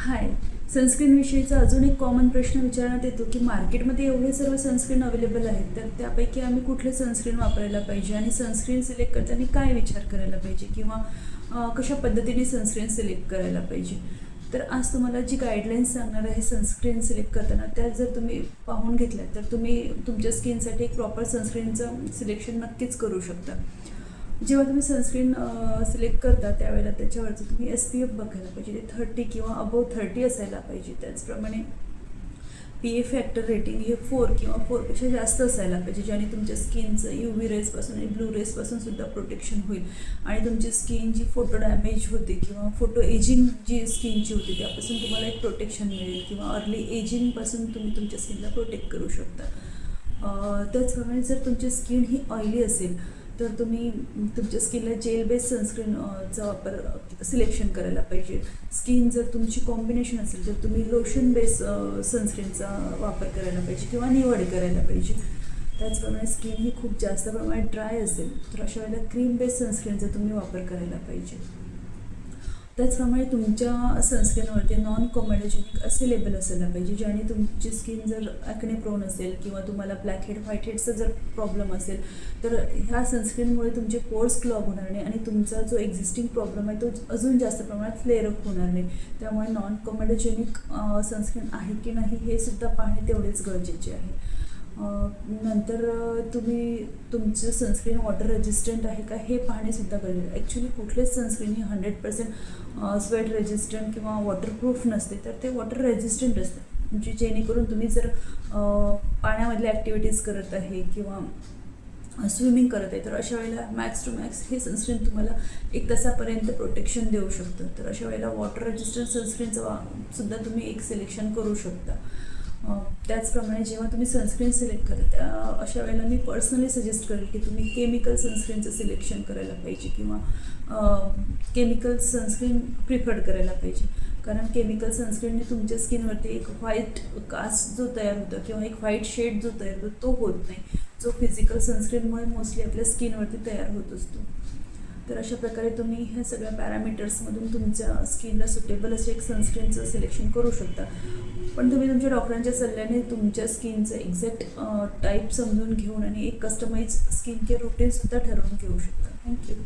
हाय. सनस्क्रीनविषयीचा अजून एक कॉमन प्रश्न विचारण्यात येतो की मार्केटमध्ये एवढे सर्व सनस्क्रीन अवेलेबल आहेत, तर त्यापैकी आम्ही कुठले सनस्क्रीन वापरायला पाहिजे आणि सनस्क्रीन सिलेक्ट करताना काय विचार करायला पाहिजे किंवा कशा पद्धतीने सनस्क्रीन सिलेक्ट करायला पाहिजे. तर आज तुम्हाला जी गाईडलाईन्स सांगणार आहे सनस्क्रीन सिलेक्ट करताना, त्या जर तुम्ही पाहून घेतल्या तर तुम्ही तुमच्या स्किनसाठी एक प्रॉपर सनस्क्रीनचं सिलेक्शन नक्कीच करू शकता. जेव्हा तुम्ही सनस्क्रीन सिलेक्ट करता त्यावेळेला त्याच्यावरचं तुम्ही SPF बघायला पाहिजे. ते 30 किंवा अबोव 30 असायला पाहिजे. त्याचप्रमाणे PA फॅक्टर रेटिंग हे 4 किंवा 4पेक्षा जास्त असायला पाहिजे, ज्याने तुमच्या स्किनचं UV रेजपासून आणि ब्लू रेजपासून सुद्धा प्रोटेक्शन होईल आणि तुमची स्किन जी फोटो डॅमेज होते किंवा फोटो एजिंग जी स्किनची होते त्यापासून तुम्हाला एक प्रोटेक्शन मिळेल किंवा अर्ली एजिंगपासून तुम्ही तुमच्या स्किनला प्रोटेक्ट करू शकता. त्याचप्रमाणे जर तुमची स्किन ही ऑइली असेल तर तुम्ही तुमच्या स्किनला जेल बेस्ड सनस्क्रीनचा वापर सिलेक्शन करायला पाहिजे. स्किन जर तुमची कॉम्बिनेशन असेल तर तुम्ही लोशन बेस्ड सनस्क्रीनचा वापर करायला पाहिजे किंवा निवड करायला पाहिजे. त्याचप्रमाणे स्किन ही खूप जास्त प्रमाणात ड्राय असेल तर अशा वेळेला क्रीम बेस्ड सनस्क्रीनचा तुम्ही वापर करायला पाहिजे. त्याचप्रमाणे तुमच्या सनस्क्रीनवरती नॉन कॉमेडोजेनिक असे लेबल असायला पाहिजे, ज्याने तुमची स्किन जर ॲक्ने प्रोन असेल किंवा तुम्हाला ब्लॅक हेड व्हाईट हेडचा जर प्रॉब्लेम असेल तर ह्या सनस्क्रीनमुळे तुमचे पोर्स क्लॉग होणार नाही आणि तुमचा जो एक्झिस्टिंग प्रॉब्लेम आहे तो अजून जास्त प्रमाणात फ्लेअर अप होणार नाही. त्यामुळे नॉन कॉमेडोजेनिक सनस्क्रीन आहे की नाही हे सुद्धा पाहणे तेवढेच गरजेचे आहे. नंतर तुम्ही तुमचं सनस्क्रीन वॉटर रेजिस्टंट आहे का हे पाहणेसुद्धा गरजेचं आहे. ॲक्च्युली कुठलेच सनस्क्रीन ही 100% स्वेट रेजिस्टंट किंवा वॉटरप्रूफ नसते, तर ते वॉटर रेजिस्टंट असते. म्हणजे जेणेकरून तुम्ही जर पाण्यामधल्या ॲक्टिव्हिटीज करत आहे किंवा स्विमिंग करत आहे तर अशा वेळेला मॅक्स टू मॅक्स हे सनस्क्रीन तुम्हाला 1 तासापर्यंत प्रोटेक्शन देऊ शकतं. तर अशा वेळेला वॉटर रेजिस्टंट सनस्क्रीनचं सुद्धा तुम्ही एक सिलेक्शन करू शकता. त्याचप्रमाणे जेव्हा तुम्ही सनस्क्रीन सिलेक्ट करता अशा वेळेला मी पर्सनली सजेस्ट करेल की तुम्ही केमिकल सनस्क्रीनचं सिलेक्शन करायला पाहिजे किंवा केमिकल सनस्क्रीन प्रिफर्ड करायला पाहिजे. कारण केमिकल सनस्क्रीनने तुमच्या स्किनवरती एक व्हाईट कास्ट जो तयार होतो किंवा एक व्हाईट शेड जो तयार होतो तो होत नाही, जो फिजिकल सनस्क्रीनमुळे मोस्टली आपल्या स्किनवरती तयार होत असतो. तर अशा प्रकारे तुम्ही ह्या सगळ्या पॅरामीटर्समधून तुमच्या स्किनला सुटेबल असे एक सनस्क्रीनचं सिलेक्शन करू शकता. पण तुम्ही तुमच्या डॉक्टरांच्या सल्ल्याने तुमच्या स्किनचं एक्झॅक्ट टाईप समजून घेऊन आणि एक कस्टमाइज स्किन केअर रुटीनसुद्धा ठरवून घेऊ शकता. थँक्यू.